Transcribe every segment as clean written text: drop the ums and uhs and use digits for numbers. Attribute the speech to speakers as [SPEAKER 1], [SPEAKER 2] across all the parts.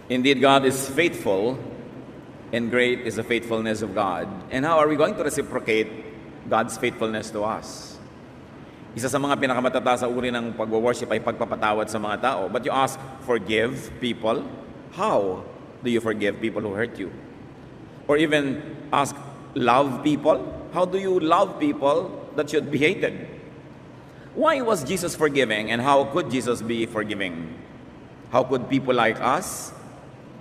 [SPEAKER 1] Indeed, God is faithful, and great is the faithfulness of God. And how are we going to reciprocate God's faithfulness to us? Isa sa mga pinakamatataas sa uri ng pag-worship ay pagpapatawad sa mga tao. But you ask, forgive people? How do you forgive people who hurt you? Or even ask, love people? How do you love people that should be hated? Why was Jesus forgiving, and how could Jesus be forgiving? How could people like us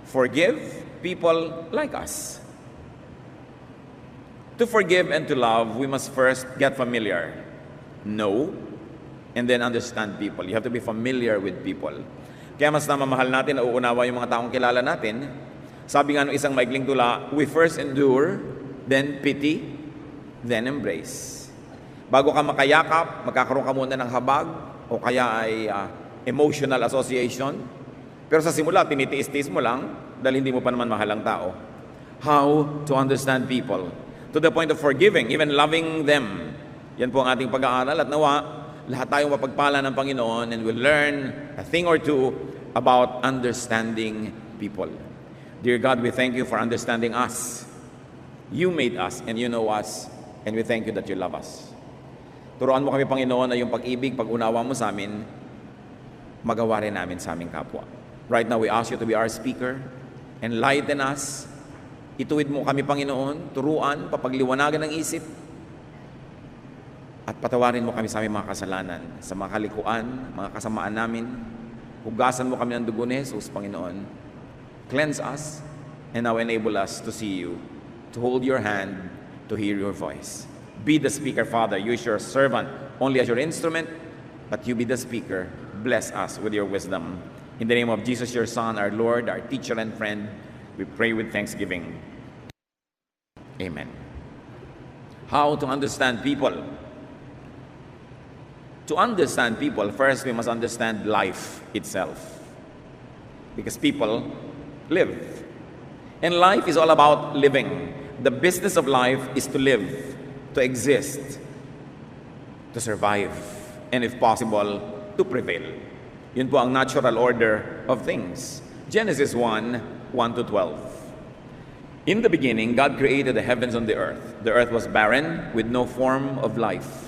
[SPEAKER 1] forgive people like us? To forgive and to love, we must first get familiar, know, and then understand people. You have to be familiar with people. Kaya mas namamahal natin na uunawa yung mga taong kilala natin. Sabi nga ng isang maikling tula, we first endure, then pity, then embrace. Bago ka makayakap, magkakaroon ka muna ng habag, o kaya ay emotional association. Pero sa simula, tinitiis-tiis mo lang dahil hindi mo pa naman mahal ang tao. How to understand people. To the point of forgiving, even loving them. Yan po ang ating pag-aaral. At nawa, lahat tayong mapagpala ng Panginoon and we'll learn a thing or two about understanding people. Dear God, we thank you for understanding us. You made us and you know us. And we thank you that you love us. Turuan mo kami, Panginoon, na yung pag-ibig, pag-unawa mo sa amin, magawa rin namin sa aming kapwa. Right now, we ask you to be our speaker. Enlighten us. Ituwid mo kami, Panginoon. Turuan, papagliwanagan ng isip. At patawarin mo kami sa aming mga kasalanan, sa mga kalikuan, mga kasamaan namin. Hugasan mo kami ng dugo ni Jesus, Panginoon. Cleanse us, and now enable us to see you, to hold your hand, to hear your voice. Be the speaker, Father. Use your servant only as your instrument, but you be the speaker. Bless us with your wisdom. In the name of Jesus, your Son, our Lord, our teacher and friend, we pray with thanksgiving. Amen. How to understand people? To understand people, first we must understand life itself. Because people live. And life is all about living. The business of life is to live, to exist, to survive, and if possible, to prevail. Yun po ang natural order of things. Genesis 1:1-12. In the beginning, God created the heavens and the earth. The earth was barren, with no form of life.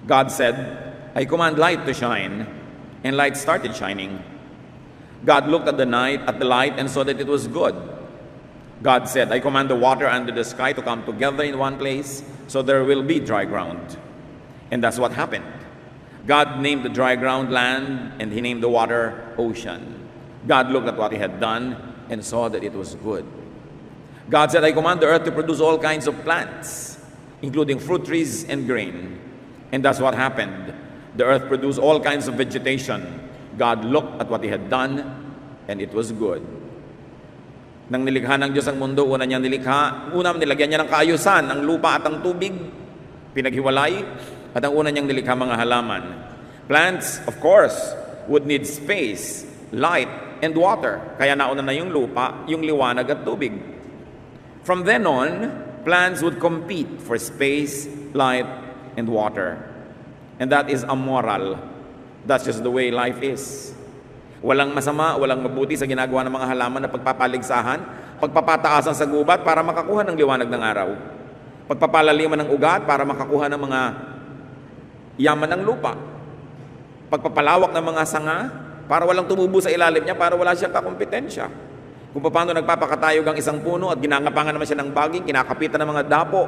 [SPEAKER 1] God said, I command light to shine, and light started shining. God looked at the light, and saw that it was good. God said, I command the water under the sky to come together in one place, so there will be dry ground. And that's what happened. God named the dry ground land, and he named the water ocean. God looked at what he had done, and saw that it was good. God said, I command the earth to produce all kinds of plants, including fruit trees and grain. And that's what happened. The earth produced all kinds of vegetation. God looked at what he had done, and it was good. Nang nilikha ng Diyos ang mundo, una niyang nilikha, nilagyan niya ng kaayusan ang lupa at ang tubig, pinaghiwalay, at ang una niyang nilikha mga halaman. Plants, of course, would need space, light, and water. Kaya nauna na yung lupa, yung liwanag at tubig. From then on, plants would compete for space, light, and water. And that is amoral. That's just the way life is. Walang masama, walang mabuti sa ginagawa ng mga halaman na pagpapaligsahan, pagpapataasan sa gubat para makakuha ng liwanag ng araw. Pagpapalaliman ng ugat para makakuha ng mga yaman ng lupa. Pagpapalawak ng mga sanga para walang tumubo sa ilalim niya, para wala siyang kakompetensya. Kung paano nagpapakatayog ang isang puno at ginangapangan naman siya ng baging, kinakapitan ng mga dapo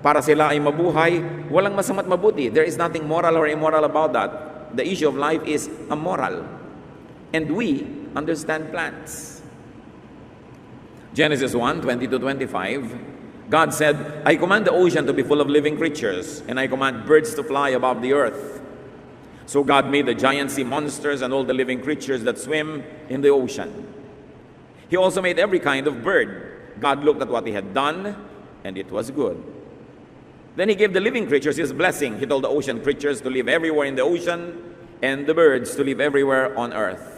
[SPEAKER 1] para sila ay mabuhay, walang masama't mabuti. There is nothing moral or immoral about that. The issue of life is amoral. And we understand plants. Genesis 1:20-25, God said, I command the ocean to be full of living creatures, and I command birds to fly above the earth. So God made the giant sea monsters and all the living creatures that swim in the ocean. He also made every kind of bird. God looked at what he had done, and it was good. Then he gave the living creatures his blessing. He told the ocean creatures to live everywhere in the ocean, and the birds to live everywhere on earth.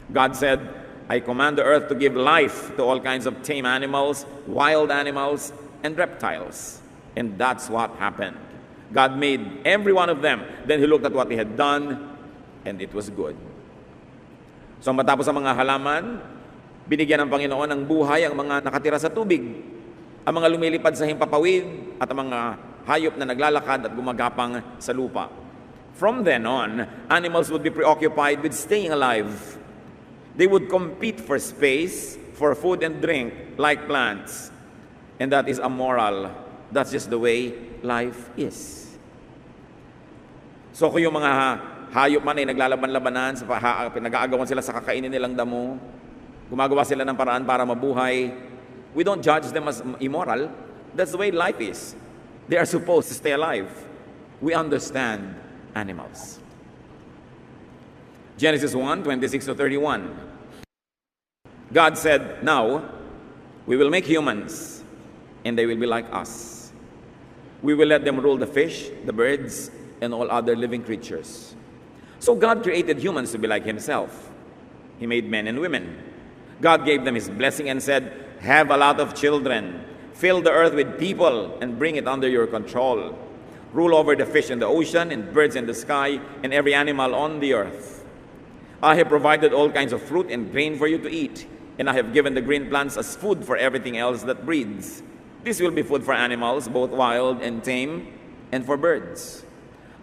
[SPEAKER 1] God said, I command the earth to give life to all kinds of tame animals, wild animals, and reptiles. And that's what happened. God made every one of them. Then he looked at what he had done, and it was good. So matapos ang mga halaman, Binigyan ng Panginoon ng buhay ang mga nakatira sa tubig, ang mga lumilipad sa himpapawid, at ang mga hayop na naglalakad at gumagapang sa lupa. From then on, animals would be preoccupied with staying alive. They would compete for space, for food and drink, like plants. And that is amoral. That's just the way life is. So kung yung mga hayop man ay naglalaban-labanan, nag-aagawan sila sa kakainin nilang damo, gumagawa sila ng paraan para mabuhay, we don't judge them as immoral. That's the way life is. They are supposed to stay alive. We understand animals. Genesis 1:26-31. God said, "Now we will make humans, and they will be like us. We will let them rule the fish, the birds, and all other living creatures." So God created humans to be like himself. He made men and women. God gave them his blessing and said, "Have a lot of children. Fill the earth with people and bring it under your control. Rule over the fish in the ocean and birds in the sky and every animal on the earth. I have provided all kinds of fruit and grain for you to eat, and I have given the green plants as food for everything else that breathes. This will be food for animals, both wild and tame, and for birds."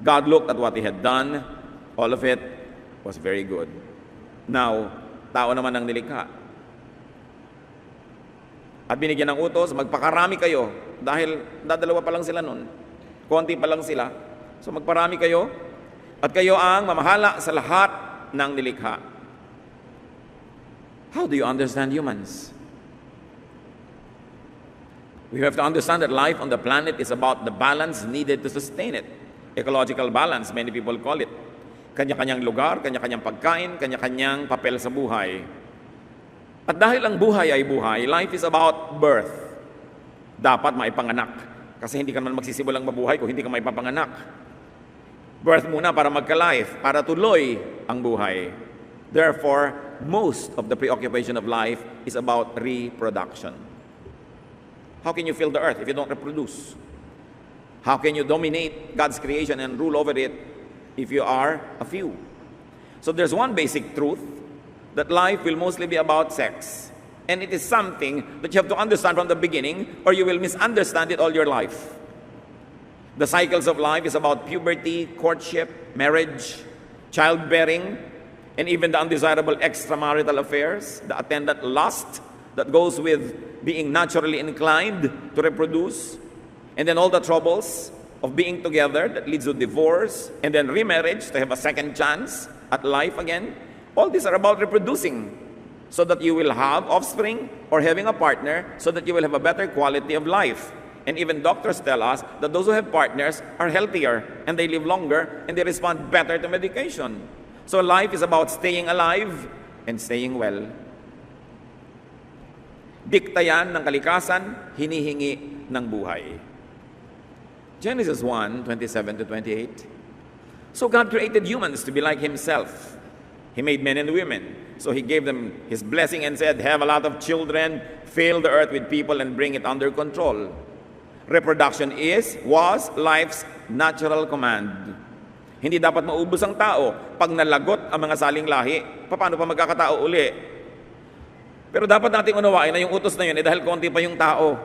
[SPEAKER 1] God looked at what he had done. All of it was very good. Now, tao naman ang nilikha. At binigyan ng utos, magpakarami kayo, dahil dadalawa pa lang sila nun. Konti pa lang sila. So magparami kayo, at kayo ang mamahala sa lahat ng nilikha. How do you understand humans? We have to understand that life on the planet is about the balance needed to sustain it. Ecological balance, many people call it. Kanya-kanyang lugar, kanya-kanyang pagkain, kanya-kanyang papel sa buhay. At dahil ang buhay ay buhay, life is about birth. Dapat maipanganak. Kasi hindi ka naman magsisimulang mabuhay kung hindi ka maipapanganak. Birth muna para magka-life, para tuloy ang buhay. Therefore, most of the preoccupation of life is about reproduction. How can you fill the earth if you don't reproduce? How can you dominate God's creation and rule over it if you are a few? So there's one basic truth, that life will mostly be about sex. And it is something that you have to understand from the beginning, or you will misunderstand it all your life. The cycles of life is about puberty, courtship, marriage, childbearing, and even the undesirable extramarital affairs, the attendant lust that goes with being naturally inclined to reproduce, and then all the troubles of being together that leads to divorce, and then remarriage to have a second chance at life again. All these are about reproducing, so that you will have offspring or having a partner, so that you will have a better quality of life. And even doctors tell us that those who have partners are healthier, and they live longer, and they respond better to medication. So life is about staying alive and staying well. Dikta yan ng kalikasan, hinihingi ng buhay. Genesis 1:27-28. So God created humans to be like himself. He made men and women. So he gave them his blessing and said, "Have a lot of children, fill the earth with people, and bring it under control." Reproduction was life's natural command. Hindi dapat maubos ang tao. Pag nalagot ang mga saling lahi, paano pa magkakatao uli? Pero dapat nating unawain na yung utos na yun dahil konti pa yung tao.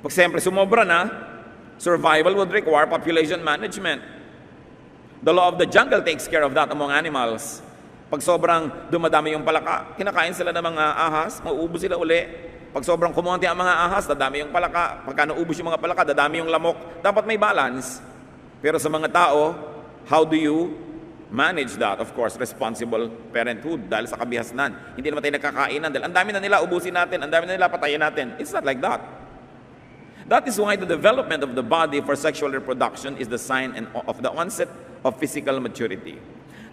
[SPEAKER 1] Pag siyempre sumobra na, survival would require population management. The law of the jungle takes care of that among animals. Pag sobrang dumadami yung palaka, kinakain sila ng mga ahas, mauubos sila uli. Pag sobrang kumunti ang mga ahas, dadami yung palaka. Pagka naubos yung mga palaka, dadami yung lamok. Dapat may balance. Pero sa mga tao, how do you manage that? Of course, responsible parenthood dahil sa kabihasnan. Hindi naman tayo nagkakainan dahil ang dami na nila ubusin natin, ang dami na nila patayin natin. It's not like that. That is why the development of the body for sexual reproduction is the sign of the onset of physical maturity.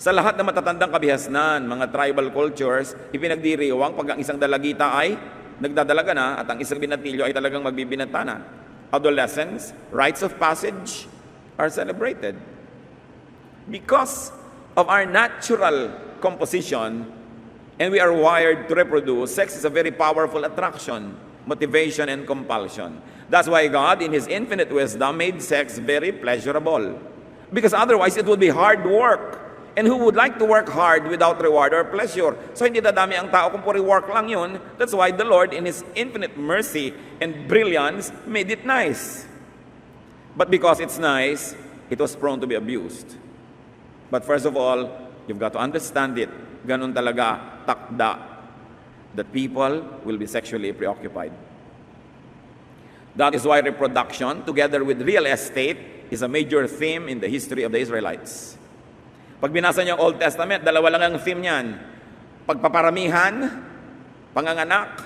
[SPEAKER 1] Sa lahat ng matatandang kabihasnan, mga tribal cultures, ipinagdiriwang pag ang isang dalagita ay nagdadalaga na at ang isang binatilyo ay talagang magbibinata na. Adolescence, rites of passage are celebrated. Because of our natural composition and we are wired to reproduce, sex is a very powerful attraction, motivation, and compulsion. That's why God, in His infinite wisdom, made sex very pleasurable. Because otherwise, it would be hard work. and who would like to work hard without reward or pleasure. So hindi dadami ang tao kung puri work lang yun. That's why the Lord in His infinite mercy and brilliance made it nice. But because it's nice, it was prone to be abused. But first of all, you've got to understand it. Ganun talaga, takda, that people will be sexually preoccupied. That is why reproduction, together with real estate, is a major theme in the history of the Israelites. Pag binasa niyo ang Old Testament, dalawa lang ang theme niyan. Pagpaparamihan, panganganak,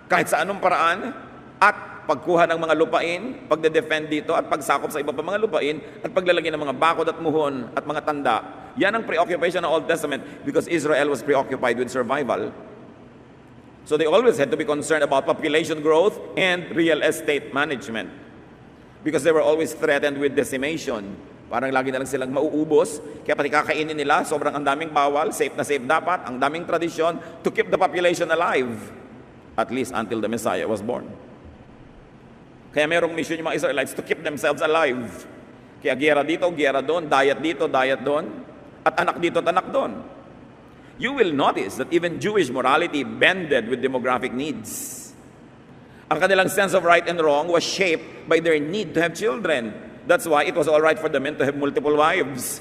[SPEAKER 1] kahit sa anong paraan, at pagkuha ng mga lupain, pagde-defend dito, at pagsakop sa iba pa mga lupain, at paglalagay ng mga bakod at muhon, at mga tanda. Yan ang preoccupation ng Old Testament because Israel was preoccupied with survival. So they always had to be concerned about population growth and real estate management because they were always threatened with decimation. Parang lagi na lang silang mauubos, kaya pati kakainin nila, sobrang ang daming bawal, safe na safe dapat, ang daming tradisyon to keep the population alive, at least until the Messiah was born. Kaya merong mission yung mga Israelites to keep themselves alive. Kaya giyera dito, giyera doon, diet dito, diet doon, at anak dito at anak doon. You will notice that even Jewish morality bended with demographic needs. Ang kanilang sense of right and wrong was shaped by their need to have children. That's why it was all right for the men to have multiple wives.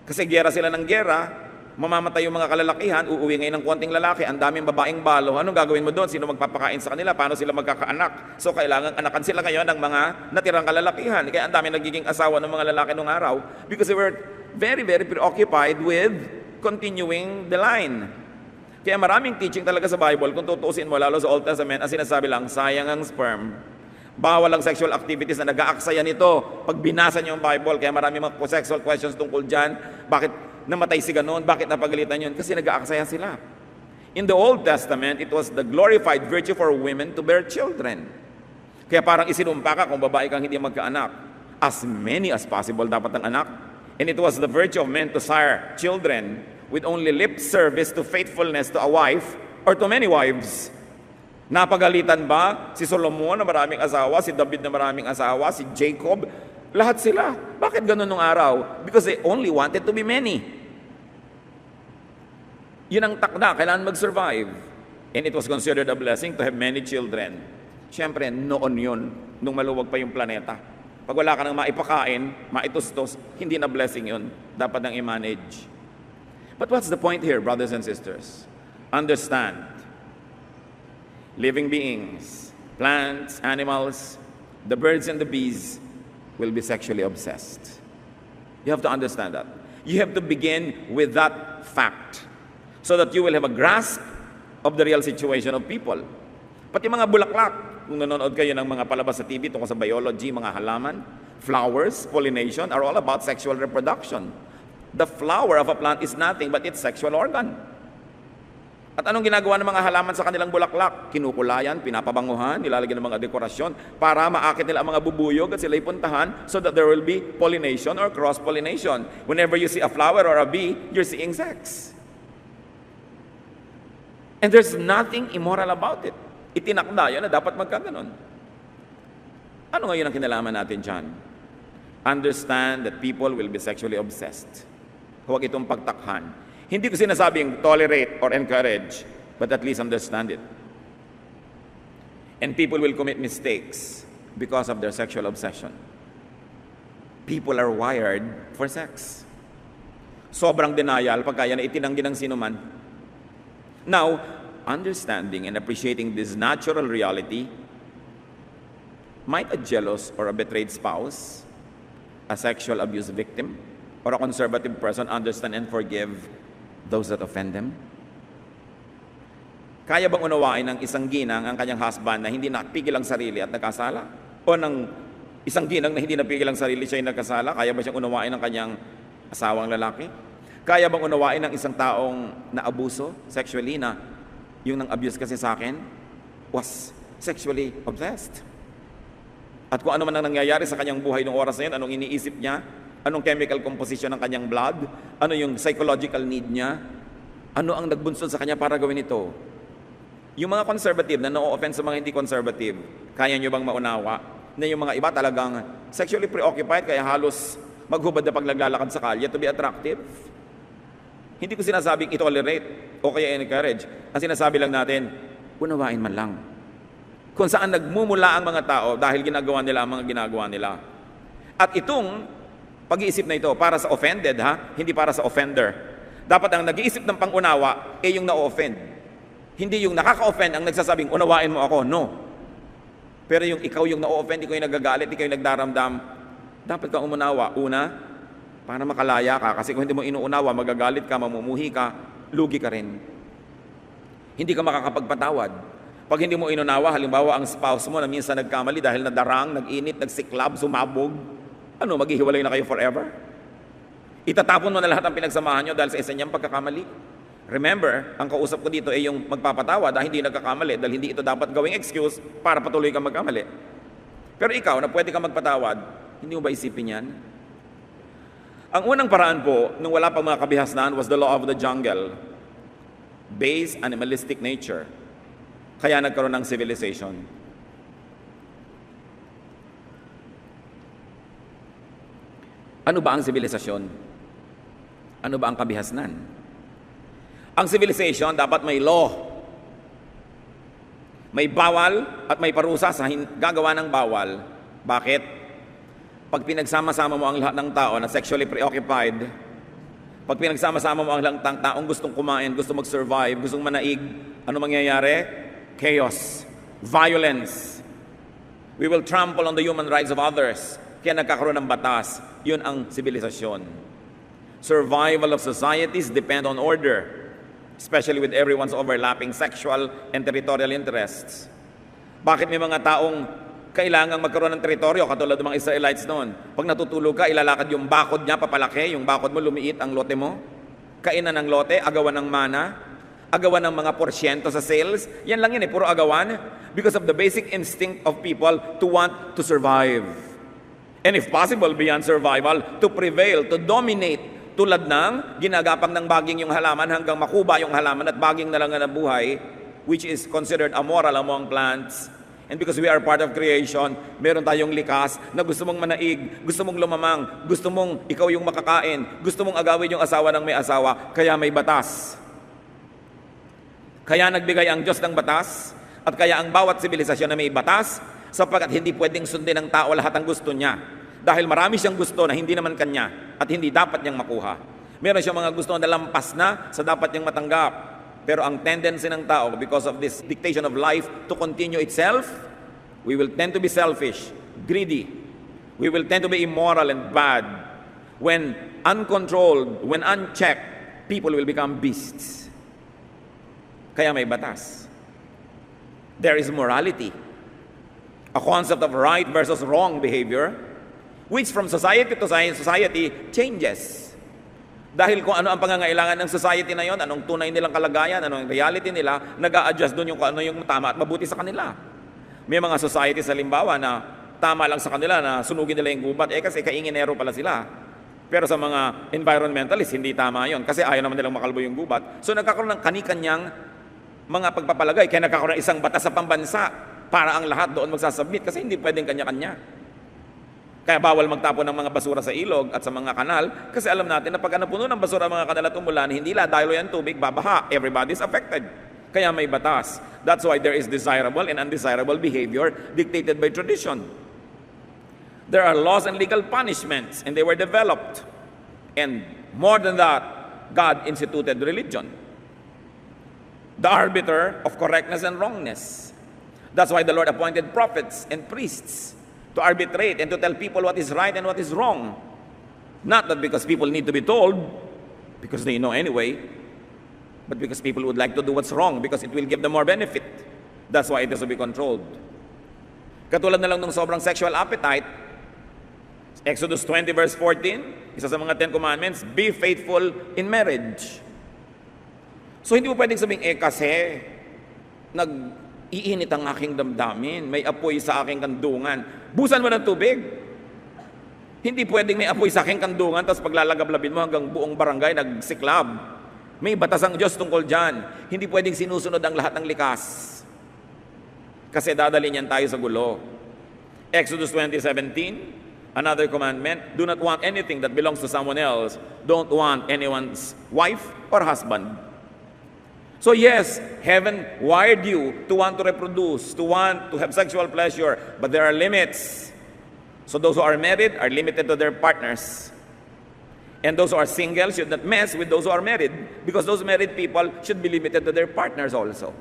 [SPEAKER 1] Kasi giyera sila ng giyera, mamamatay yung mga kalalakihan, uuwi ngayon ng konting lalaki, ang daming babaeng balo. Anong gagawin mo doon? Sino magpapakain sa kanila? Paano sila magkakaanak? So kailangan anakan sila ngayon ng mga natirang kalalakihan. Kaya ang daming nagiging asawa ng mga lalaki nung araw because they were very, very preoccupied with continuing the line. Kaya maraming teaching talaga sa Bible, kung tutusin mo lalo sa Old Testament, ang sinasabi lang, sayang ang sperm. Bawal ang sexual activities na nag-aaksaya nito. Pag binasa niyo ang Bible, kaya marami mga sexual questions tungkol dyan. Bakit namatay si ganon? Bakit napagalitan yun? Kasi nag-aaksaya sila. In the Old Testament, it was the glorified virtue for women to bear children. Kaya parang isinumpa ka kung babae kang hindi magkaanak. As many as possible dapat ang anak. And it was the virtue of men to sire children with only lip service to faithfulness to a wife or to many wives. Napagalitan ba si Solomon na maraming asawa, si David na maraming asawa, si Jacob? Lahat sila. Bakit ganun nung araw? Because they only wanted to be many. Yun ang takda, kailangan mag-survive. And it was considered a blessing to have many children. Siyempre, noon yun, nung maluwag pa yung planeta. Pag wala ka nang maipakain, maitustos, hindi na blessing yun. Dapat nang i-manage. But what's the point here, brothers and sisters? Understand. Living beings, plants, animals, the birds and the bees will be sexually obsessed. You have to understand that. You have to begin with that fact so that you will have a grasp of the real situation of people. Pati mga bulaklak, kung nanonood kayo ng mga palabas sa TV tungkol sa biology, mga halaman, flowers, pollination are all about sexual reproduction. The flower of a plant is nothing but its sexual organ. At anong ginagawa ng mga halaman sa kanilang bulaklak? Kinukulayan, pinapabanguhan, nilalagyan ng mga dekorasyon para maakit nila ang mga bubuyog at sila'y puntahan so that there will be pollination or cross-pollination. Whenever you see a flower or a bee, you're seeing sex. And there's nothing immoral about it. Itinakda yun na dapat magkaganon. Ano ngayon ang kinalaman natin dyan? Understand that people will be sexually obsessed. Huwag itong pagtakhan. Hindi ko sinasabing tolerate or encourage, but at least understand it. And people will commit mistakes because of their sexual obsession. People are wired for sex. Sobrang denial pagkaya na itinanggi ng sino man. Now, understanding and appreciating this natural reality, might a jealous or a betrayed spouse, a sexual abuse victim, or a conservative person understand and forgive those that offend them? Kaya bang unawain ng isang ginang ang kanyang husband na hindi napigil ang sarili at nagkasala? O ng isang ginang na hindi napigil ang sarili siya ay nagkasala? Kaya ba siyang unawain ng kanyang asawang lalaki? Kaya bang unawain ng isang taong naabuso sexually na yung nang abuse kasi sa akin was sexually obsessed? At kung ano man ang nangyayari sa kanyang buhay noong oras na yun, anong iniisip niya? Anong chemical composition ng kanyang blood? Ano yung psychological need niya? Ano ang nagbunsod sa kanya para gawin ito? Yung mga conservative na no-offense sa mga hindi conservative, kaya nyo bang maunawa na yung mga iba talagang sexually preoccupied kaya halos maghubad na pag naglalakad sa kalye to be attractive? Hindi ko sinasabing i-tolerate o kaya encourage. Ang sinasabi lang natin, unawain man lang. Kung saan nagmumula ang mga tao dahil ginagawa nila ang mga ginagawa nila. At itong pag-iisip na ito para sa offended, hindi para sa offender. Dapat ang nag-iisip ng pangunawa ay yung na-offend. Hindi yung nakaka-offend ang nagsasabing, unawain mo ako. No. Pero yung ikaw yung na-offend, ikaw yung nagagalit, ikaw yung nagdaramdam, dapat kang umunawa. Una, para makalaya ka. Kasi kung hindi mo inuunawa, magagalit ka, mamumuhi ka, lugi ka rin. Hindi ka makakapagpatawad. Pag hindi mo inunawa, halimbawa ang spouse mo na minsan nagkamali dahil nadarang, nag-init, nagsiklab, sumabog, maghihiwalay na kayo forever? Itatapon mo na lahat ang pinagsamahan nyo dahil sa isa niyang pagkakamali. Remember, ang kausap ko dito ay yung magpapatawad dahil hindi nagkakamali, dahil hindi ito dapat gawing excuse para patuloy kang magkamali. Pero ikaw, na pwede kang magpatawad, hindi mo ba isipin yan? Ang unang paraan po, nung wala pang mga kabihasnan, was the law of the jungle. Base animalistic nature. Kaya nagkaroon ng civilization. Ano ba ang sibilisasyon? Ano ba ang kabihasnan? Ang civilization dapat may law. May bawal at may parusa sa gagawa ng bawal. Bakit? Pag pinagsama-sama mo ang lahat ng tao na sexually preoccupied, pag pinagsama-sama mo ang lahat ng taong gustong kumain, gustong mag-survive, gustong manaig, ano mangyayari? Chaos, violence. We will trample on the human rights of others. Kaya nagkakaroon ng batas. Yun ang sibilisasyon. Survival of societies depend on order, especially with everyone's overlapping sexual and territorial interests. Bakit may mga taong kailangang magkaroon ng teritoryo katulad ng mga Israelites noon? Pag natutulog ka, ilalakad yung bakod niya papalaki, yung bakod mo lumiit ang lote mo. Kainan ng lote, agawan ng mana, agawan ng mga porsyento sa sales. Yan lang yun puro agawan. Because of the basic instinct of people to want to survive. And if possible, beyond survival, to prevail, to dominate. Tulad ng ginagapang ng baging yung halaman hanggang makuba yung halaman at baging na lang na buhay, which is considered amoral among plants. And because we are part of creation, meron tayong likas na gusto mong manaig, gusto mong lumamang, gusto mong ikaw yung makakain, gusto mong agawin yung asawa ng may asawa, kaya may batas. Kaya nagbigay ang Diyos ng batas, at kaya ang bawat sibilisasyon na may batas, sapagkat hindi pwedeng sundin ng tao lahat ang gusto niya. Dahil marami siyang gusto na hindi naman kanya, at hindi dapat niyang makuha. Meron siyang mga gusto na lampas na sa dapat niyang matanggap. Pero ang tendency ng tao, because of this dictation of life to continue itself, we will tend to be selfish, greedy. We will tend to be immoral and bad. When uncontrolled, when unchecked, people will become beasts. Kaya may batas. There is morality. A concept of right versus wrong behavior, which from society to society changes. Dahil kung ano ang pangangailangan ng society na yon, anong tunay nilang kalagayan, anong reality nila, nag-a-adjust doon yung kung ano yung tama at mabuti sa kanila. May mga society sa limbawa na tama lang sa kanila na sunugin nila yung gubat, kasi kainginero pala sila. Pero sa mga environmentalists, hindi tama yon kasi ayaw naman nilang makalbo yung gubat. So nagkakaroon ng kanikanyang mga pagpapalagay, kaya nagkakaroon ng isang batas sa pambansa para ang lahat doon magsasubmit kasi hindi pwedeng kanya-kanya. Kaya bawal magtapon ng mga basura sa ilog at sa mga kanal kasi alam natin na pag napuno ng basura ang mga kanal at umulan, hindi dahil yan tubig, babaha. Everybody's affected. Kaya may batas. That's why there is desirable and undesirable behavior dictated by tradition. There are laws and legal punishments, and they were developed. And more than that, God instituted religion. The arbiter of correctness and wrongness. That's why the Lord appointed prophets and priests to arbitrate and to tell people what is right and what is wrong. Not that because people need to be told, because they know anyway, but because people would like to do what's wrong because it will give them more benefit. That's why it has to be controlled. Katulad na lang ng sobrang sexual appetite, Exodus 20 verse 14, isa sa mga 10 commandments, be faithful in marriage. So hindi mo pwedeng sabing, kasi nag-iinit ang aking damdamin, may apoy sa aking kandungan, busan mo ng tubig. Hindi pwedeng may apoy sa aking kandungan tapos paglalagablabin mo hanggang buong barangay nagsiklab. May batas ang Diyos tungkol dyan. Hindi pwedeng sinusunod ang lahat ng likas. Kasi dadali niyan tayo sa gulo. Exodus 20:17, Another commandment, do not want anything that belongs to someone else. Don't want anyone's wife or husband. So yes, heaven wired you to want to reproduce, to want to have sexual pleasure, but there are limits. So those who are married are limited to their partners. And those who are single should not mess with those who are married, because those married people should be limited to their partners also.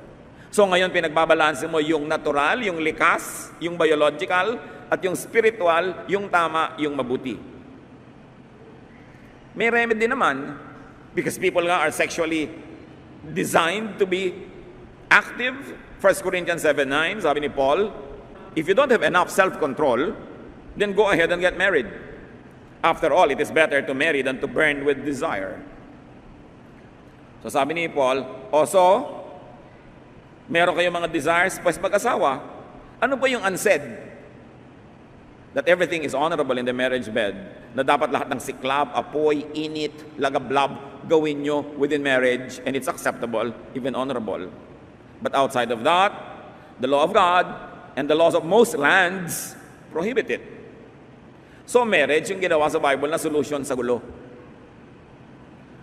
[SPEAKER 1] So ngayon pinagbabalanse mo yung natural, yung likas, yung biological, at yung spiritual, yung tama, yung mabuti. May remedy naman, because people nga are sexually designed to be active. 1 Corinthians 7:9, sabi ni Paul, if you don't have enough self-control, then go ahead and get married. After all, it is better to marry than to burn with desire. So sabi ni Paul, also, meron kayong mga desires, pues mag-asawa. Ano ba yung unsaid? That everything is honorable in the marriage bed. Na dapat lahat ng siklab, apoy, init, lagablab, gawin nyo within marriage, and it's acceptable, even honorable. But outside of that, the law of God and the laws of most lands prohibit it. So marriage, yung ginawa sa Bible na solution sa gulo.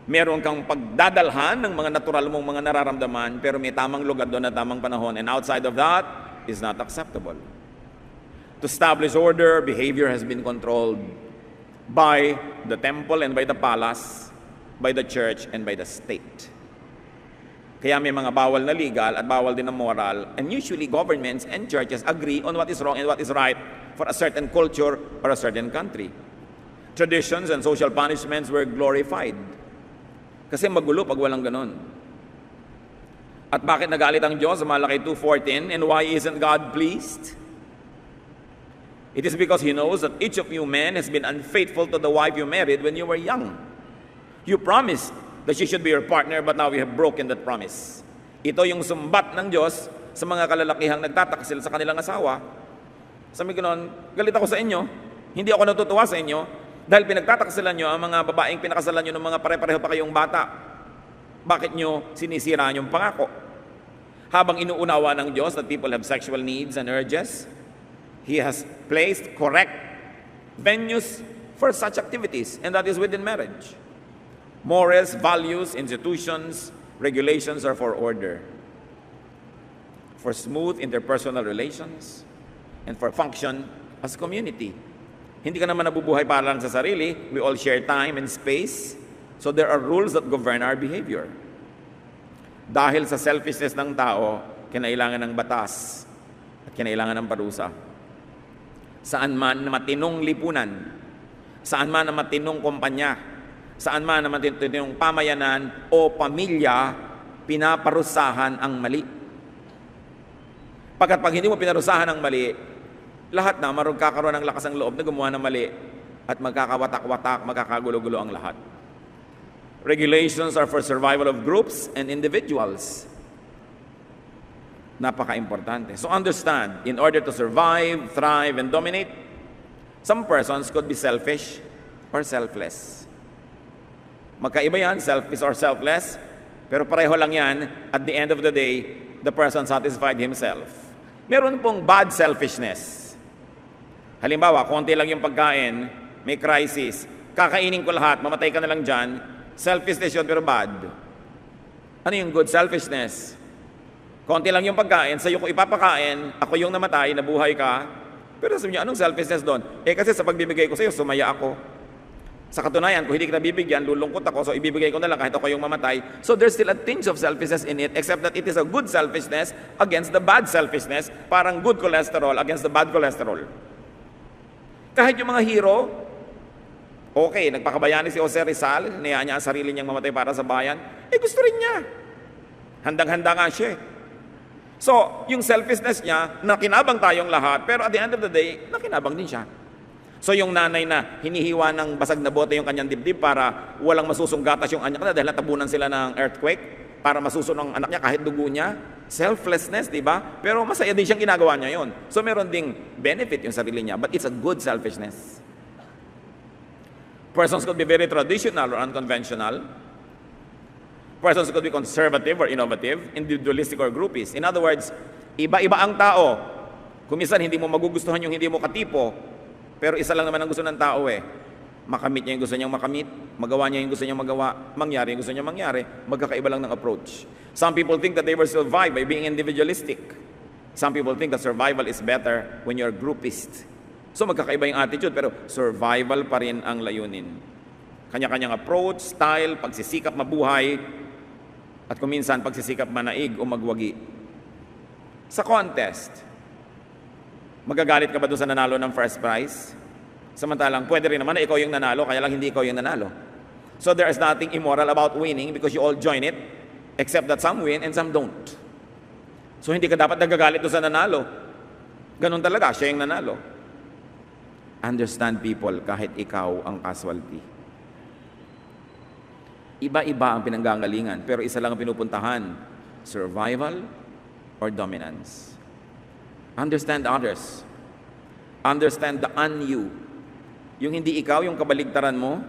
[SPEAKER 1] Meron kang pagdadalhan ng mga natural mong mga nararamdaman, pero may tamang lugar doon at tamang panahon, and outside of that is not acceptable. To establish order, behavior has been controlled by the temple and by the palace, by the church and by the state. Kaya may mga bawal na legal at bawal din na moral, and usually governments and churches agree on what is wrong and what is right for a certain culture or a certain country. Traditions and social punishments were glorified. Kasi magulo pag walang ganon. At bakit nagalit ang Diyos sa Malaki 2:14? And why isn't God pleased? It is because He knows that each of you men has been unfaithful to the wife you married when you were young. You promised that she should be your partner, but now you have broken that promise. Ito yung sumbat ng Diyos sa mga kalalakihang nagtataksil sa kanilang asawa. Sabi ko noon, galit ako sa inyo. Hindi ako natutuwa sa inyo dahil pinagtataksilan nyo ang mga babaeng pinakasalan nyo ng mga pare-pareho pa kayong bata. Bakit nyo sinisira yung pangako? Habang inuunawa ng Diyos that people have sexual needs and urges, He has placed correct venues for such activities, and that is within marriage. Morals, values, institutions, regulations are for order, for smooth interpersonal relations, and for function as community. Hindi ka naman nabubuhay para lang sa sarili. We all share time and space, so there are rules that govern our behavior. Dahil sa selfishness ng tao, kinailangan ng batas at kinailangan ng parusa. Saan man na matinong lipunan, saan man na matinong kumpanya, saan man na matinong pamayanan o pamilya, pinaparusahan ang mali. Pagkat pag hindi mo pinarusahan ang mali, lahat na magkakaroon ng lakas ng loob na gumawa ng mali at magkakawatak-watak, magkakagulo-gulo ang lahat. Regulations are for survival of groups and individuals. Napaka-importante. So understand, in order to survive, thrive, and dominate, some persons could be selfish or selfless. Magkaiba yan, selfish or selfless, pero pareho lang yan, at the end of the day, the person satisfied himself. Meron pong bad selfishness. Halimbawa, konti lang yung pagkain, may crisis, kakainin ko lahat, mamatay ka na lang dyan, selfishness yun pero bad. Ano yung good selfishness? Konti lang yung pagkain, sa'yo ko ipapakain, ako yung namatay, nabuhay ka. Pero sabi niyo, anong selfishness doon? Kasi sa pagbibigay ko sa'yo, sumaya ako. Sa katunayan, kung hindi kita bibigyan, lulungkot ako, so ibibigay ko na lang kahit ako yung mamatay. So there's still a tinge of selfishness in it, except that it is a good selfishness against the bad selfishness, parang good cholesterol against the bad cholesterol. Kahit yung mga hero, okay, nagpakabayani si Jose Rizal, niya niya ang sarili niyang mamatay para sa bayan, gusto rin niya. Handang-handa nga siya. So, yung selfishness niya, nakinabang tayong lahat, pero at the end of the day, nakinabang din siya. So, yung nanay na hinihiwa ng basag na bote yung kanyang dibdib para walang masusunggatas yung anak niya dahil natabunan sila ng earthquake, para masusunod ang anak niya kahit dugo niya. Selflessness, di ba? Pero masaya din siyang ginagawa niya yon. So, meron ding benefit yung sarili niya, but it's a good selfishness. Persons could be very traditional or unconventional. Persons could be conservative or innovative, individualistic or groupist. In other words, iba-iba ang tao. Kung minsan hindi mo magugustuhan yung hindi mo katipo, Pero isa lang naman ang gusto ng tao makamit niya yung gusto niyang makamit, magawa niya yung gusto niyang magawa, mangyari yung gusto niyang mangyari, magkakaiba lang ng approach. Some people think that they will survive by being individualistic. Some people think that survival is better when you're groupist. So magkakaiba yung attitude, pero survival pa rin ang layunin. Kanya-kanyang approach, style, pagsisikap mabuhay, at kung minsan pagsisikap manaig o magwagi. Sa contest, magagalit ka ba doon sa nanalo ng first prize? Samantalang, pwede rin naman na ikaw yung nanalo, kaya lang hindi ikaw yung nanalo. So there is nothing immoral about winning because you all join it, except that some win and some don't. So hindi ka dapat nagagalit doon sa nanalo. Ganun talaga, siya yung nanalo. Understand people kahit ikaw ang casualty. Iba-iba ang pinanggagalingan, pero isa lang ang pinupuntahan, survival or dominance. Understand others. Understand the un-you. Yung hindi ikaw, yung kabaligtaran mo,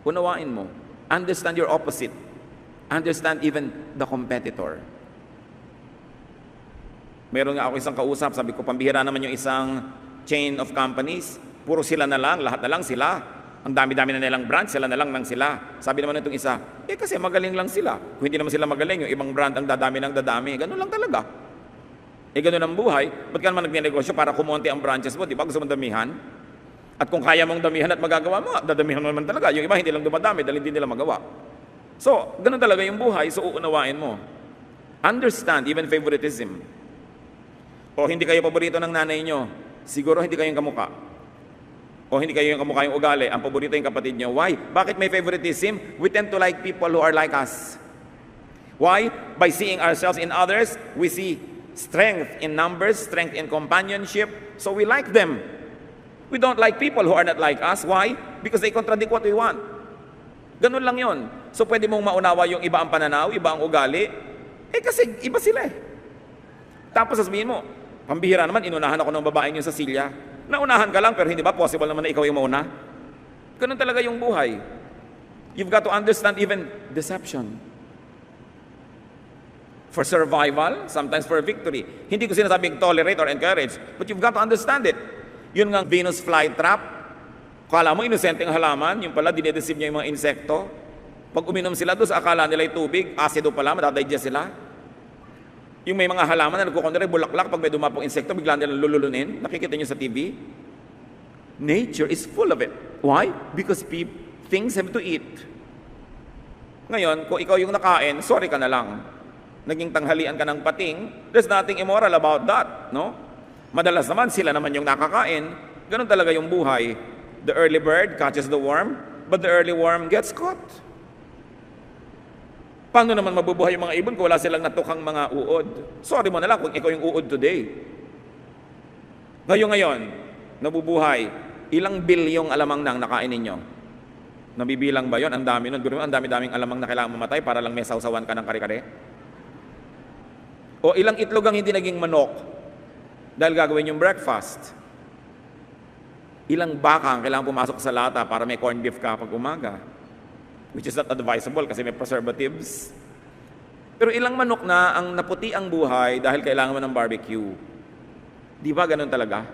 [SPEAKER 1] unawain mo. Understand your opposite. Understand even the competitor. Meron nga ako isang kausap, sabi ko, pambihira naman yung isang chain of companies. Puro sila na lang, lahat na lang sila. Ang dami-dami na nilang brand, sila na lang nang sila. Sabi naman itong isa, kasi magaling lang sila. Kung hindi naman sila magaling, yung ibang brand ang dadami ng dadami. Ganun lang talaga. Ganun ang buhay. Ba't ka naman nagnegosyo para kumonti ang branches mo? Di ba? Gusto mong damihan? At kung kaya mong damihan at magagawa mo, dadamihan mo naman talaga. Yung iba hindi lang dumadami dahil hindi nila magawa. So, ganun talaga yung buhay. So, uunawain mo. Understand even favoritism. O hindi kayo paborito ng nanay nyo, siguro hindi kayong kamukha. O hindi kayo yung kamukha yung ugali, ang paborito yung kapatid nyo. Why? Bakit may favoritism? We tend to like people who are like us. Why? By seeing ourselves in others, we see strength in numbers, strength in companionship, so we like them. We don't like people who are not like us. Why? Because they contradict what we want. Ganun lang yon. So pwede mong maunawa yung iba ang pananaw, iba ang ugali, kasi iba sila Tapos sasabihin mo, pambihira naman, inunahan ako ng babaeng yun sa silya. Naunahan ka lang, pero hindi ba possible naman na ikaw yung mauna? Ganun talaga yung buhay. You've got to understand even deception. For survival, sometimes for victory. Hindi ko sinasabing tolerate or encourage, but you've got to understand it. Yun nga Venus flytrap. Kala mo inosente ang halaman, yung pala dinedeceive niya yung mga insekto. Pag uminom sila doon, akala nila yung tubig, acido pala, madadigest sila. Yung may mga halaman na nagkukontra, bulaklak, pag may dumapong insekto, bigla nilang lululunin. Nakikita niyo sa TV? Nature is full of it. Why? Because things have to eat. Ngayon, kung ikaw yung nakain, sorry ka na lang. Naging tanghalian ka ng pating, there's nothing immoral about that, no? Madalas naman, sila naman yung nakakain. Ganun talaga yung buhay. The early bird catches the worm, but the early worm gets caught. Paano naman mabubuhay yung mga ibon kung wala silang natukang mga uod? Sorry mo na lang kung ikaw yung uod today. Ngayon, nabubuhay, ilang bilyong alamang nang nakain ninyo? Nabibilang ba yon? Ang dami nun. Ang dami-daming alamang na kailangan mamatay para lang may sausawan ka ng kare-kare? O ilang itlog ang hindi naging manok dahil gagawin yung breakfast? Ilang baka ang kailangan pumasok sa lata para may corned beef ka pag umaga? Which is not advisable kasi may preservatives. Pero ilang manok na ang naputi ang buhay dahil kailangan mo ng barbecue? Di ba ganun talaga?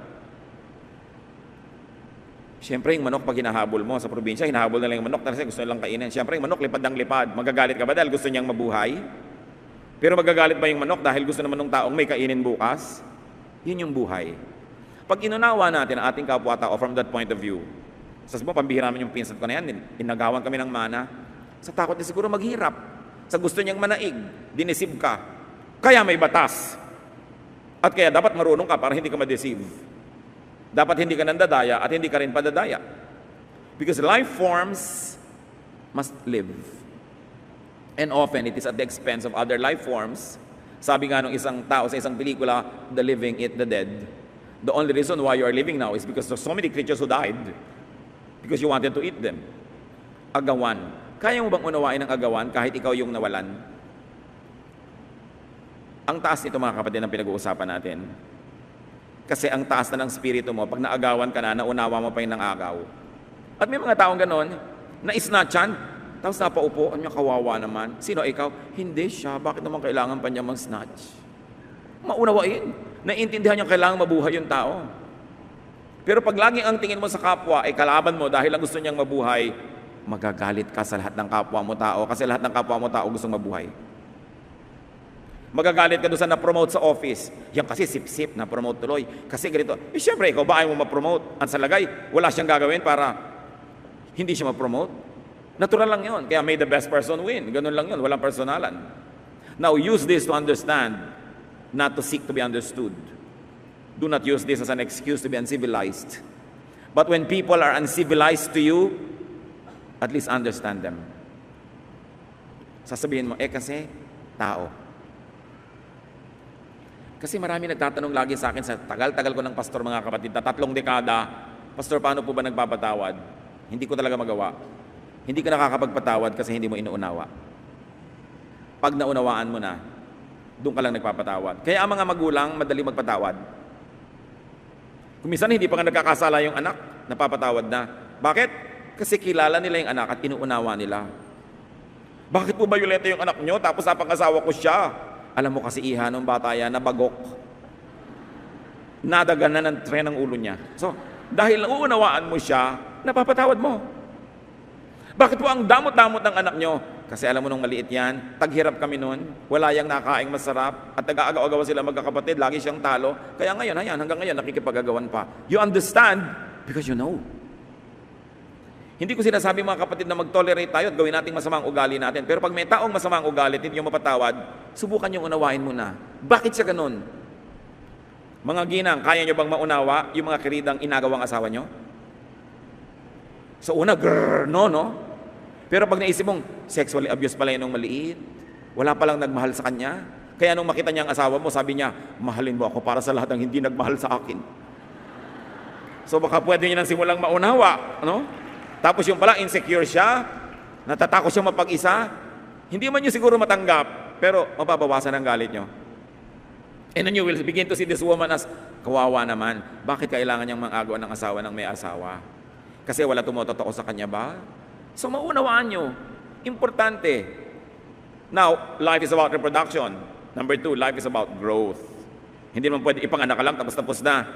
[SPEAKER 1] Siyempre, yung manok pag hinahabol mo sa probinsya, hinahabol na lang yung manok kasi gusto nilang kainin. Siyempre, yung manok lipad ng lipad. Magagalit ka ba dahil gusto niyang mabuhay? Pero magagalit ba yung manok dahil gusto naman ng taong may kainin bukas? Yun yung buhay. Pag inunawa natin ang ating kapwa-tao from that point of view, sa mo, pambihira naman yung pinsan ko na yan, inagawan kami ng mana, sa takot niya siguro maghirap, sa gusto niyang manaig, dinesib ka, kaya may batas. At kaya dapat marunong ka para hindi ka ma-deceive. Dapat hindi ka nandadaya at hindi ka rin padadaya. Because life forms must live. And often, it is at the expense of other life forms. Sabi nga nung isang tao sa isang pelikula, the living eat the dead. The only reason why you are living now is because there's so many creatures who died because you wanted to eat them. Agawan. Kaya mo bang unawain ang agawan kahit ikaw yung nawalan? Ang taas nito mga kapatid ang pinag-uusapan natin. Kasi ang taas na ng spirito mo, pag naagawan ka na, naunawa mo pa yung agaw. At may mga taong ganon, na-snatchan, tapos napaupo, ano yung kawawa naman? Sino ikaw? Hindi siya. Bakit naman kailangan pa niya mang-snatch? Maunawain. Naiintindihan niya kailangan mabuhay yung tao. Pero pag laging ang tingin mo sa kapwa ay kalaban mo dahil lang gusto niyang mabuhay, magagalit ka sa lahat ng kapwa mo tao kasi lahat ng kapwa mo tao gustong mabuhay. Magagalit ka doon sa na-promote sa office. Yan kasi sip-sip, na-promote tuloy. Kasi ganito. Siyempre, ikaw ba ayaw mo ma-promote? At sa lagay, wala siyang gagawin para hindi siya ma-promote. Natural lang yun. Kaya may the best person win. Ganun lang yun. Walang personalan. Now, use this to understand, not to seek to be understood. Do not use this as an excuse to be uncivilized. But when people are uncivilized to you, at least understand them. Sasabihin mo, kasi tao. Kasi marami nagtatanong lagi sa akin sa tagal-tagal ko ng pastor, mga kapatid, na 3 dekada, Pastor, paano po ba nagpapatawad? Hindi ko talaga magawa. Hindi ka nakakapagpatawad kasi hindi mo inuunawa. Pag naunawaan mo na, doon ka lang nagpapatawad. Kaya ang mga magulang, madali magpatawad. Kung minsan hindi pa nga nagkakasala yung anak, napapatawad na. Bakit? Kasi kilala nila yung anak at inuunawa nila. Bakit po bayolente yung anak nyo tapos napang-asawa ko siya? Alam mo kasi iha nung bata yan, nabagok. Nadagan na ng tren ang ulo niya. So, dahil nauunawaan mo siya, napapatawad mo. Bakit po ang damot-damot ng anak nyo? Kasi alam mo nung maliit yan, taghirap kami noon, wala yang nakaing masarap, at nag-aagaw-agawa sila magkakapatid, lagi siyang talo. Kaya ngayon, hanggang ngayon, nakikipag-agawan pa. You understand because you know. Hindi ko sinasabi mga kapatid na mag-tolerate tayo at gawin nating masamang ugali natin. Pero pag may taong masamang ugali, hindi nyo mapatawad, subukan nyo unawain muna. Bakit siya ganun? Mga ginang, kaya nyo bang maunawa yung mga kiridang inagawang asawa nyo? So una, no? Pero pag naisip mong, sexually abuse pala yun nung maliit, wala palang nagmahal sa kanya. Kaya nung makita niya ang asawa mo, sabi niya, mahalin mo ako para sa lahat ng hindi nagmahal sa akin. So baka pwede niya nang simulang maunawa, no? Tapos yung pala, insecure siya, natatakot siya mapag-isa, hindi man niyo siguro matanggap, pero mapabawasan ang galit niyo. And then you will begin to see this woman as, kawawa naman, bakit kailangan niyang mang-agawan ng asawa ng may asawa? Kasi wala tumototoo sa kanya ba? So maunawaan nyo, importante. Now, life is about reproduction. Number 2, life is about growth. Hindi naman pwede ipang-anak ka lang tapos na.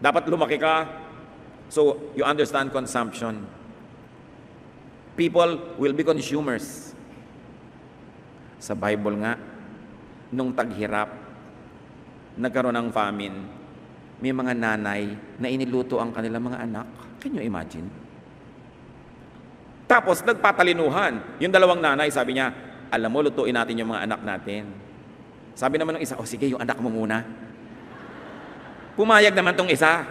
[SPEAKER 1] Dapat lumaki ka. So, you understand consumption. People will be consumers. Sa Bible nga, nung taghirap, nagkaroon ng famine, may mga nanay na iniluto ang kanilang mga anak. Can you imagine? Tapos, nagpatalinuhan. Yung 2 nanay, sabi niya, alam mo, lutuin natin yung mga anak natin. Sabi naman ng isa, sige, yung anak mo muna. Pumayag naman tong isa.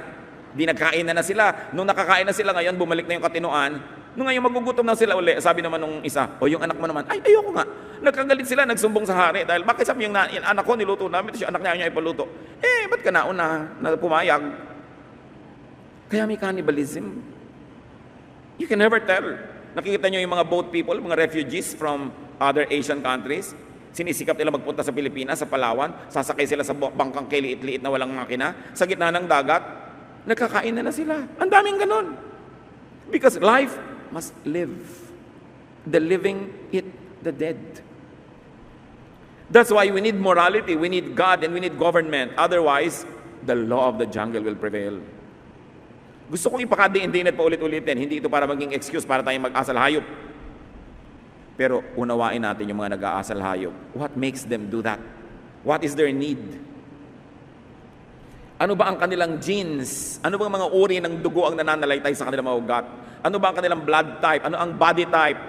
[SPEAKER 1] Di nagkain na sila. Nung nakakain na sila ngayon, bumalik na yung katinuan. Nung ngayon magugutom na sila uli, sabi naman nung isa, yung anak mo naman, ayoko nga. Nagkagalit sila, nagsumbong sa hari. Dahil bakit sabi yung anak ko niluto namin, ito yung anak niya ipaluto. Ba't ka nauna na pumayag? Kaya may cannibalism. You can never tell. Nakikita nyo yung mga boat people, mga refugees from other Asian countries. Sinisikap nila magpunta sa Pilipinas, sa Palawan. Sasakay sila sa bangkang kiliit-liit na walang makina. Sa gitna ng dagat, nagkakain na sila. Ang daming ganon. Because life must live. The living eat the dead. That's why we need morality, we need God, and we need government. Otherwise, the law of the jungle will prevail. Gusto kong ipakadiin-diin at paulit-ulitin. Hindi ito para maging excuse para tayong mag-asal hayop. Pero unawain natin yung mga nag-aasal hayop. What makes them do that? What is their need? Ano ba ang kanilang genes? Ano ba ang mga uri ng dugo ang nananalaytay sa kanilang mga ugat? Ano ba ang kanilang blood type? Ano ang body type?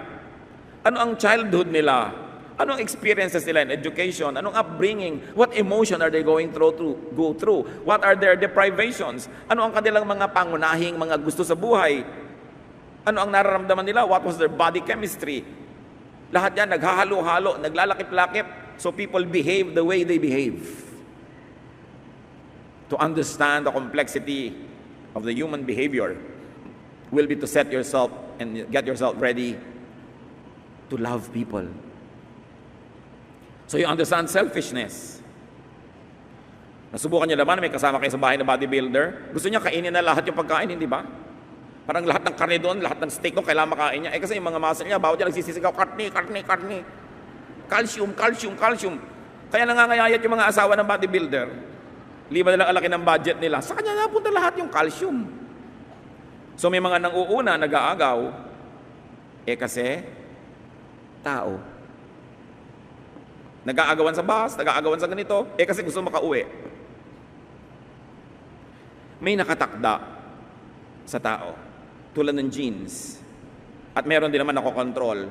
[SPEAKER 1] Ano ang childhood nila? Ano ang experiences nila in education? Anong upbringing? What emotion are they go through? What are their deprivations? Ano ang kanilang mga pangunahing mga gusto sa buhay? Ano ang nararamdaman nila? What was their body chemistry? Lahat yan naghahalo-halo, naglalakip-lakip. So people behave the way they behave. To understand the complexity of the human behavior will be to set yourself and get yourself ready to love people. So you understand selfishness. Nasubukan niyo naman, may kasama kayo sa bahay na bodybuilder. Gusto niya kainin na lahat yung pagkain, hindi ba? Parang lahat ng karne doon, lahat ng steak doon, kailangan makain niya. Kasi yung mga muscle niya, bawat niya nagsisisigaw, karne. Calcium. Kaya nangangayayat yung mga asawa ng bodybuilder. Liban na lang alaki ng budget nila, sa kanya napunta lahat yung calcium. So may mga nang-uuna, nag-aagaw, kasi tao. Nag-aagawan sa bus, nag-aagawan sa ganito, kasi gusto makauwi. May nakatakda sa tao, tulad ng genes. At meron din naman nakokontrol.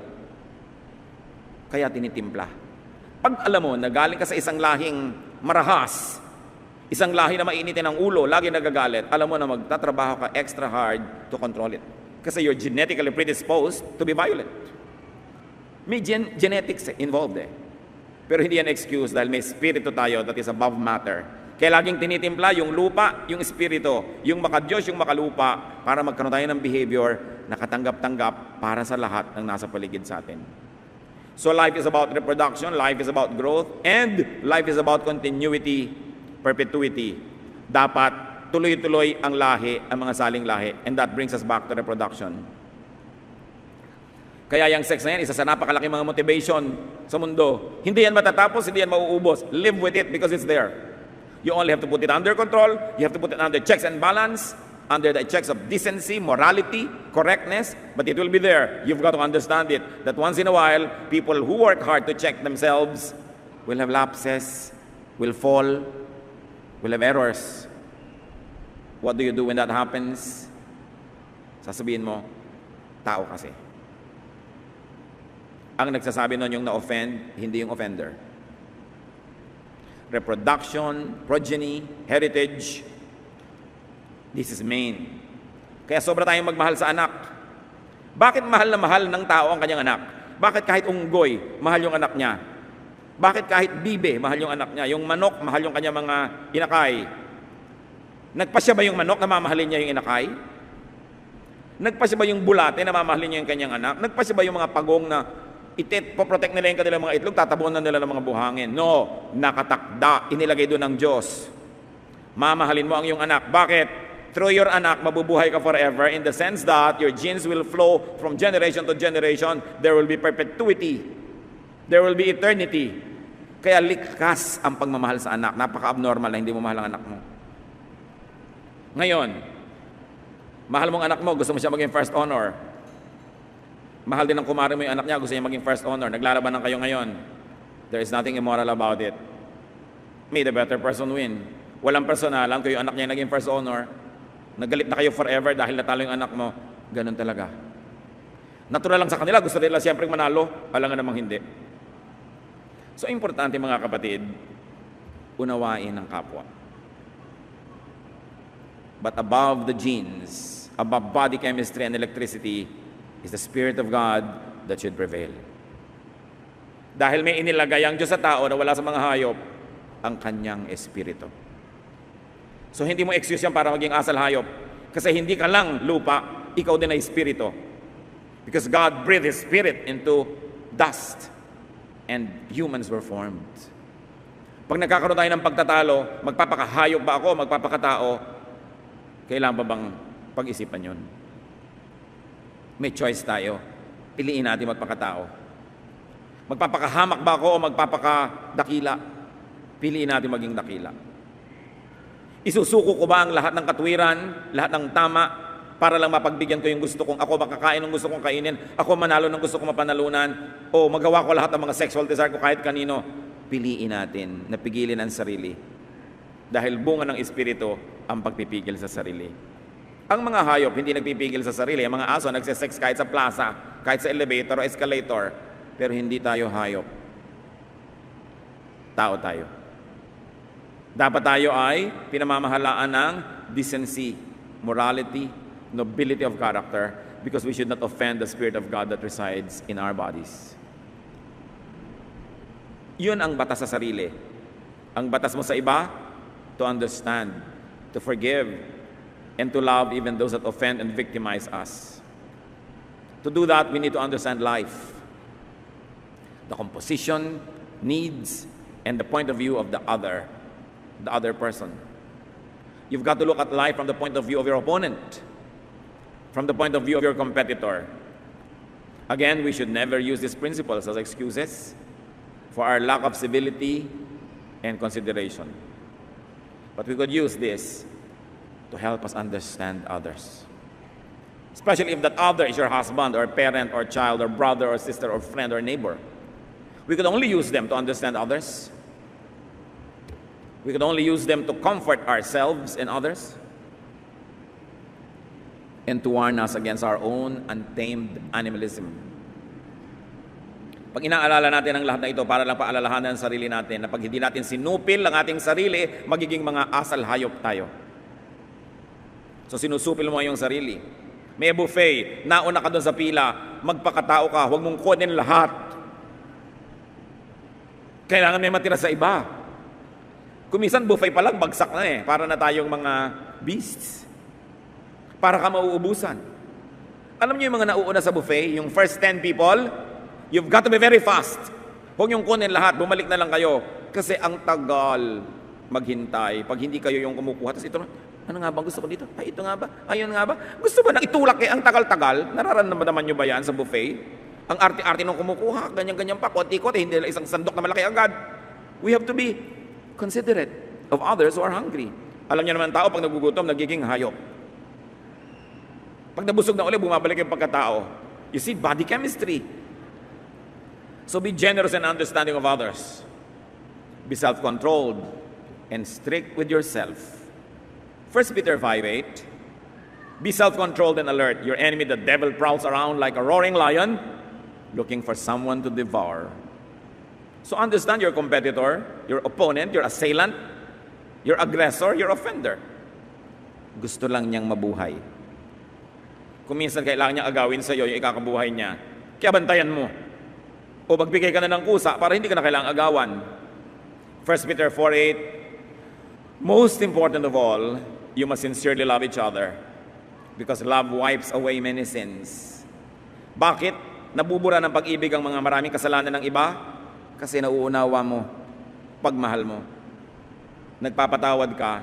[SPEAKER 1] Kaya tinitimpla. Pag alam mo na galing ka sa isang lahing marahas, isang lahi na mainitin ang ulo, lagi nagagalit, alam mo na magtatrabaho ka extra hard to control it. Kasi you're genetically predisposed to be violent. May genetics involved Pero hindi yan excuse dahil may spirito tayo that is above matter. Kaya laging tinitimpla yung lupa, yung espiritu, yung makadiyos, yung makalupa, para magkaroon tayo ng behavior na katanggap-tanggap para sa lahat ng nasa paligid sa atin. So life is about reproduction, life is about growth, and life is about continuity, perpetuity. Dapat tuloy-tuloy ang lahi, ang mga saling lahi, and that brings us back to reproduction. Kaya yung sex na yan, isa sa napakalaki mga motivation sa mundo. Hindi yan matatapos, hindi yan mauubos. Live with it because it's there. You only have to put it under control, you have to put it under checks and balance, under the checks of decency, morality, correctness, but it will be there. You've got to understand it, that once in a while, people who work hard to check themselves will have lapses, will fall, will have errors. What do you do when that happens? Sasabihin mo, tao kasi. Ang nagsasabi nun yung na-offend, hindi yung offender. Reproduction, progeny, heritage, this is main. Kaya sobra tayong magmahal sa anak. Bakit mahal na mahal ng tao ang kanyang anak? Bakit kahit unggoy, mahal yung anak niya? Bakit kahit bibe, mahal yung anak niya? Yung manok, mahal yung kanyang mga inakay? Nagpasya ba yung manok na mamahalin niya yung inakay? Nagpasya ba yung bulate na mamahalin niya yung kanyang anak? Nagpasya ba yung mga pagong na poprotect nila yung kanilang mga itlog, tatabunan nila ng mga buhangin? No, nakatakda, inilagay doon ng Diyos. Mamahalin mo ang iyong anak. Bakit? Through your anak, mabubuhay ka forever in the sense that your genes will flow from generation to generation. There will be perpetuity. There will be eternity. Kaya likas ang pagmamahal sa anak. Napaka-abnormal na hindi mo mahal ang anak mo. Ngayon, mahal mong anak mo, gusto mo siya maging first honor. Mahal din ng kumare mo yung anak niya, gusto niya maging first honor. Naglalabanan kayo ngayon. There is nothing immoral about it. May the better person win. Walang personalan, kung yung anak niya naging first honor, nagalit na kayo forever dahil natalo yung anak mo. Ganun talaga. Natural lang sa kanila, gusto nila siyempre manalo, alam nga namang hindi. So, importante mga kapatid, unawain ang kapwa. But above the genes, above body chemistry and electricity, is the Spirit of God that should prevail. Dahil may inilagay ang Diyos sa tao na wala sa mga hayop, ang kanyang espiritu. So hindi mo excuse yan para maging asal hayop. Kasi hindi ka lang lupa, ikaw din ay espiritu. Because God breathed His Spirit into dust and humans were formed. Pag nagkakaroon tayo ng pagtatalo, magpapakahayop ba ako, magpapakatao, kailangan ba bang pag-isipan yun? May choice tayo. Piliin natin magpakatao. Magpapakahamak ba ako o magpapakadakila? Piliin natin maging dakila. Isusuko ko ba ang lahat ng katwiran, lahat ng tama, para lang mapagbigyan ko yung gusto kong, ako makakain ng gusto kong kainin, ako manalo ng gusto kong mapanalunan, o magawa ko lahat ng mga sexual desire ko kahit kanino? Piliin natin na pigilin ang sarili. Dahil bunga ng Espiritu ang pagpipigil sa sarili. Ang mga hayop hindi nagpipigil sa sarili. Ang mga aso nagsisex kahit sa plaza, kahit sa elevator o escalator. Pero hindi tayo hayop. Tao tayo. Dapat tayo ay pinamamahalaan ng decency, morality, nobility of character, because we should not offend the Spirit of God that resides in our bodies. Yun ang batas sa sarili. Ang batas mo sa iba, to understand, to forgive, and to love even those that offend and victimize us. To do that, we need to understand life, the composition, needs, and the point of view of the other person. You've got to look at life from the point of view of your opponent, from the point of view of your competitor. Again, we should never use these principles as excuses for our lack of civility and consideration. But we could use this to help us understand others. Especially if that other is your husband or parent or child or brother or sister or friend or neighbor. We could only use them to understand others. We could only use them to comfort ourselves and others, and to warn us against our own untamed animalism. Pag inaalala natin ang lahat na ito, para lang paalalahanan ang sarili natin na pag hindi natin sinupil ang ating sarili, magiging mga asal hayop tayo. So sinusupil mo yung sarili. May buffet, nauna ka doon sa pila, magpakatao ka, huwag mong kunin lahat. Kailangan may matira sa iba. Kumisan buffet pa lang, bagsak na para na tayong mga beasts. Para ka mauubusan. Alam niyo yung mga nauuna sa buffet, yung first 10 people, you've got to be very fast. Huwag yung kunin lahat, bumalik na lang kayo. Kasi ang tagal maghintay pag hindi kayo yung kumukuha. Tapos ito na, ano nga ba gusto ko dito? Ay, ito nga ba? Ayun nga ba? Gusto ba nang itulak ang tagal-tagal? Nararamdaman naman nyo ba yan sa buffet? Ang arte-arte nung kumukuha, ganyan-ganyan pa, kote-kote, hindi lang isang sandok na malaki agad. We have to be considerate of others who are hungry. Alam niyo naman tao, pag nagugutom, nagiging hayop. Pag nabusog na ulit, bumabalik yung pagkatao. You see, body chemistry. So be generous and understanding of others. Be self-controlled and strict with yourself. 1 Peter 5:8. Be self-controlled and alert. Your enemy, the devil, prowls around like a roaring lion, looking for someone to devour. So understand your competitor, your opponent, your assailant, your aggressor, your offender. Gusto lang niyang mabuhay. Kung minsan kailangan niyang agawin sa iyo yung ikakabuhay niya, kaya bantayan mo. O magbigay ka na ng kusa para hindi ka na kailangang agawan. 1 Peter 4:8. Most important of all, you must sincerely love each other because love wipes away many sins. Bakit? Nabubura ng pag-ibig ang mga maraming kasalanan ng iba? Kasi nauunawa mo, pagmahal mo. Nagpapatawad ka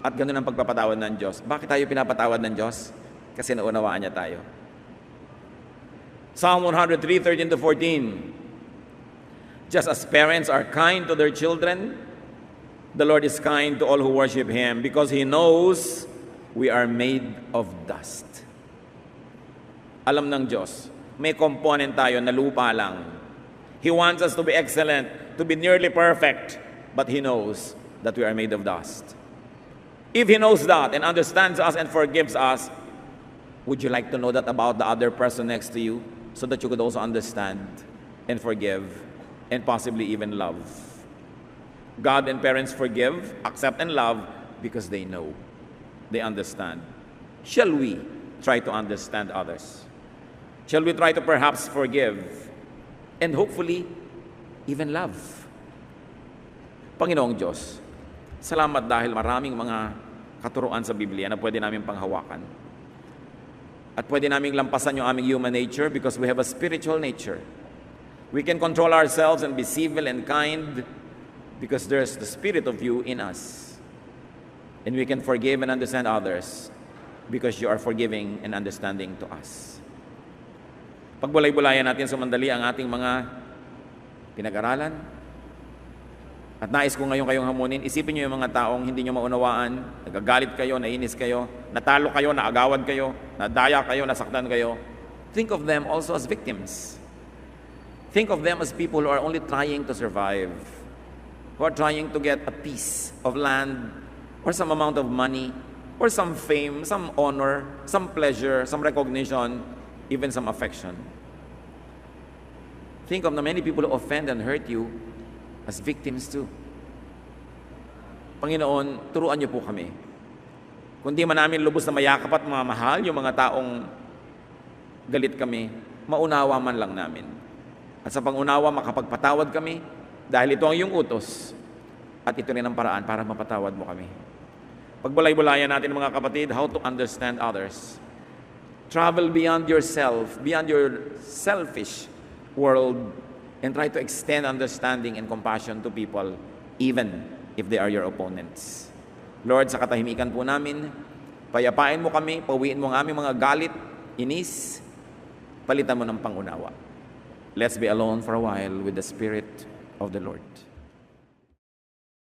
[SPEAKER 1] at ganun ang pagpapatawad ng Diyos. Bakit tayo pinapatawad ng Diyos? Kasi naunawaan niya tayo. Psalm 103:13-14. Just as parents are kind to their children, the Lord is kind to all who worship Him because He knows we are made of dust. Alam ng Diyos, may component tayo na lupa lang. He wants us to be excellent, to be nearly perfect, but He knows that we are made of dust. If He knows that and understands us and forgives us, would you like to know that about the other person next to you so that you could also understand and forgive and possibly even love? God and parents forgive, accept, and love because they know, they understand. Shall we try to understand others? Shall we try to perhaps forgive and hopefully even love? Panginoong Diyos, salamat dahil maraming mga katuruan sa Biblia na pwede namin panghawakan. At pwede namin lampasan yung aming human nature because we have a spiritual nature. We can control ourselves and be civil and kind because there's the Spirit of you in us. And we can forgive and understand others because you are forgiving and understanding to us. Pagbulay-bulayan natin sumandali ang ating mga pinag-aralan. At nais ko ngayon kayong hamunin, isipin niyo yung mga taong hindi niyo maunawaan, nagagalit kayo, nainis kayo, natalo kayo, naagawad kayo, nadaya kayo, nasaktan kayo. Think of them also as victims. Think of them as people who are only trying to survive, who are trying to get a piece of land or some amount of money or some fame, some honor, some pleasure, some recognition, even some affection. Think of the many people who offend and hurt you as victims too. Panginoon, turuan niyo po kami. Kung di man namin lubos na mayakap at mamahal yung mga taong galit kami, maunawa man lang namin. At sa pangunawa, makapagpatawad kami dahil ito ang iyong utos at ito rin ang paraan para mapatawad mo kami. Pagbulay-bulayan natin mga kapatid, how to understand others. Travel beyond yourself, beyond your selfish world, and try to extend understanding and compassion to people, even if they are your opponents. Lord, sa katahimikan po namin, payapain mo kami, pauwiin mo ang aming mga galit, inis, palitan mo ng pangunawa. Let's be alone for a while with the Spirit of the Lord.